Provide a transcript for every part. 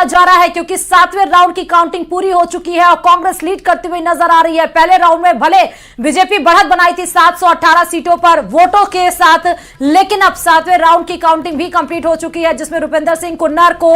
होता जा रहा है क्योंकि 7वें राउंड की काउंटिंग पूरी हो चुकी है और कांग्रेस लीड करती हुई नजर आ रही है। पहले राउंड में भले बीजेपी बढ़त बनाई थी 718 सीटों पर वोटों के साथ, लेकिन अब 7वें राउंड की काउंटिंग भी कंप्लीट हो चुकी है जिसमें रुपिंदर सिंह कुन्नर को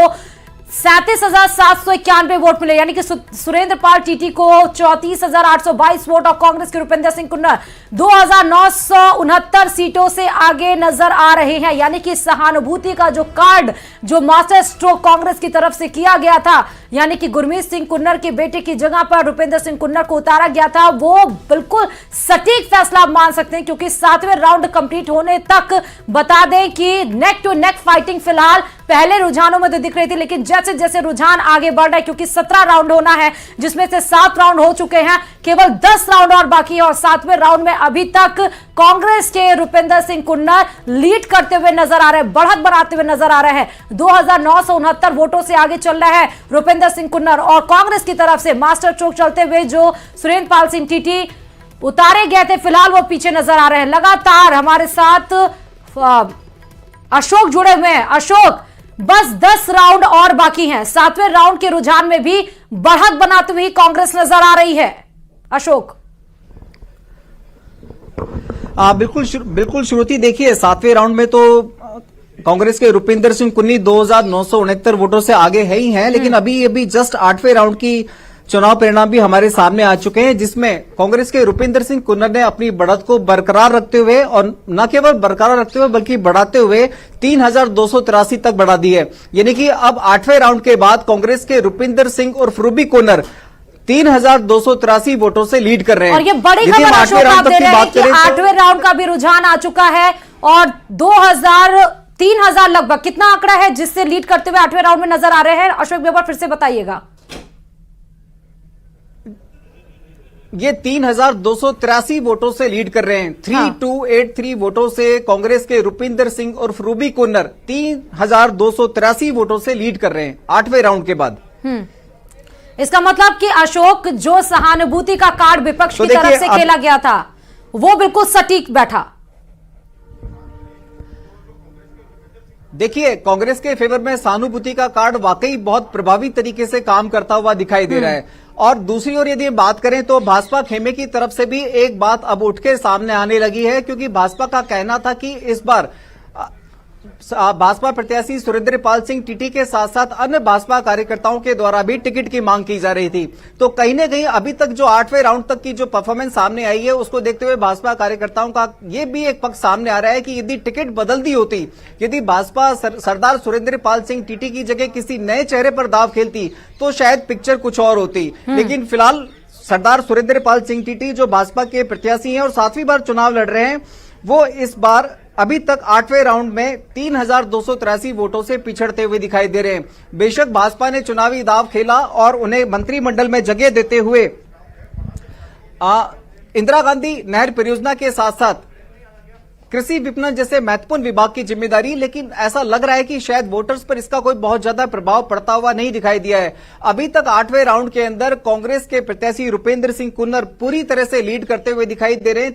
37,791 वोट मिले, यानी कि सुरेंद्र पाल टीटी को 34,822 वोट और कांग्रेस के रुपिंदर सिंह कुन्नर 2,969 सीटों से आगे नजर आ रहे हैं। यानी कि सहानुभूति का जो कार्ड जो मास्टर स्ट्रोक कांग्रेस की तरफ से किया गया था, यानी कि गुरमीत सिंह कुन्नर के बेटे की जगह पर रुपिंदर सिंह कुन्नर को उतारा गया था, वो बिल्कुल सटीक फैसला आप मान सकते हैं क्योंकि 7वें राउंड कंप्लीट होने तक बता दें कि नेक टू नेक फाइटिंग फिलहाल पहले रुझानों में तो दिख रही थी, लेकिन जैसे जैसे रुझान आगे बढ़ रहा है क्योंकि 17 राउंड होना है जिसमें से 7 राउंड हो चुके हैं, केवल 10 राउंड और बाकी है और 7वें राउंड में अभी तक कांग्रेस के रुपिंदर सिंह कुन्नर लीड करते हुए नजर आ रहे हैं, बढ़त बनाते हुए नजर आ रहे हैं। 2,969 वोटों से आगे चल रहे हैं रुपिंदर सिंह कुन्नर और कांग्रेस की तरफ से मास्टर स्ट्रोक चलते हुए जो सुरेंद्र पाल सिंह टीटी उतारे गए थे फिलहाल वो पीछे नजर आ रहे हैं। लगातार हमारे साथ अशोक जुड़े हुए हैं। अशोक, बस 10 राउंड और बाकी हैं, 7वें राउंड के रुझान में भी बढ़त बनाती हुई कांग्रेस नजर आ रही है। अशोक, बिल्कुल श्रुति, देखिए 7वें राउंड में तो कांग्रेस के रुपिंदर सिंह कुन्नी 2,969 वोटों से आगे है ही हैं, लेकिन अभी जस्ट 8वें राउंड की चुनाव परिणाम भी हमारे सामने आ चुके हैं जिसमें कांग्रेस के रुपिंदर सिंह कुन्नर ने अपनी बढ़त को बरकरार रखते हुए और न केवल बरकरार रखते हुए बल्कि बढ़ाते हुए 3,283 तक बढ़ा दी है। यानी कि अब 8वें राउंड के बाद कांग्रेस के रुपिंदर सिंह और रूबी कुन्नर 3,283 वोटों से लीड कर रहे हैं। और ये बड़ी खबर अशोक आप दे रहे हैं कि 8वें राउंड का भी रुझान आ चुका है और 3,000 लगभग कितना आंकड़ा है जिससे लीड करते हुए 8वें राउंड में नजर आ रहे हैं? अशोक बेबर फिर से बताइएगा। ये 3,283 वोटों से लीड कर रहे हैं। 3,283 वोटों से कांग्रेस के रुपिंदर सिंह और रूबी कुन्नर 3,283 वोटों से लीड कर रहे हैं 8वें राउंड के बाद। इसका मतलब कि अशोक, जो सहानुभूति का कार्ड विपक्ष की तरफ से खेला गया था वो बिल्कुल सटीक बैठा। देखिए, कांग्रेस के फेवर में सहानुभूति का कार्ड वाकई बहुत प्रभावी तरीके से काम करता हुआ दिखाई दे रहा है। और दूसरी ओर यदि बात करें तो भाजपा खेमे की तरफ से भी एक बात अब उठ के सामने आने लगी है क्योंकि भाजपा का कहना था कि इस बार भाजपा प्रत्याशी सुरेंद्र पाल सिंह टीटी के साथ साथ अन्य भाजपा कार्यकर्ताओं के द्वारा भी टिकट की मांग की जा रही थी। तो कहीं न कहीं अभी तक जो 8वें राउंड तक की जो परफॉर्मेंस सामने आई है उसको देखते हुए भाजपा कार्यकर्ताओं का ये भी एक पक्ष सामने आ रहा है कि यदि टिकट बदल दी होती, यदि भाजपा सरदार सुरेंद्र पाल सिंह टीटी की जगह किसी नए चेहरे पर दाव खेलती तो शायद पिक्चर कुछ और होती। लेकिन फिलहाल सरदार सुरेंद्र पाल सिंह टीटी जो भाजपा के प्रत्याशी हैं और 7वीं बार चुनाव लड़ रहे हैं, वो इस बार अभी तक 8वें राउंड में 3,283 वोटों से पिछड़ते हुए दिखाई दे रहे हैं। बेशक भाजपा ने चुनावी दाव खेला और उन्हें मंत्रिमंडल में जगह देते हुए इंदिरा गांधी नहर परियोजना के साथ साथ कृषि विपणन जैसे महत्वपूर्ण विभाग की जिम्मेदारी, लेकिन ऐसा लग रहा है कि शायद वोटर्स पर इसका कोई बहुत ज्यादा प्रभाव पड़ता हुआ नहीं दिखाई दिया है। अभी तक 8वें राउंड के अंदर कांग्रेस के प्रत्याशी रुपिंदर सिंह कुन्नर पूरी तरह से लीड करते हुए दिखाई दे रहे हैं।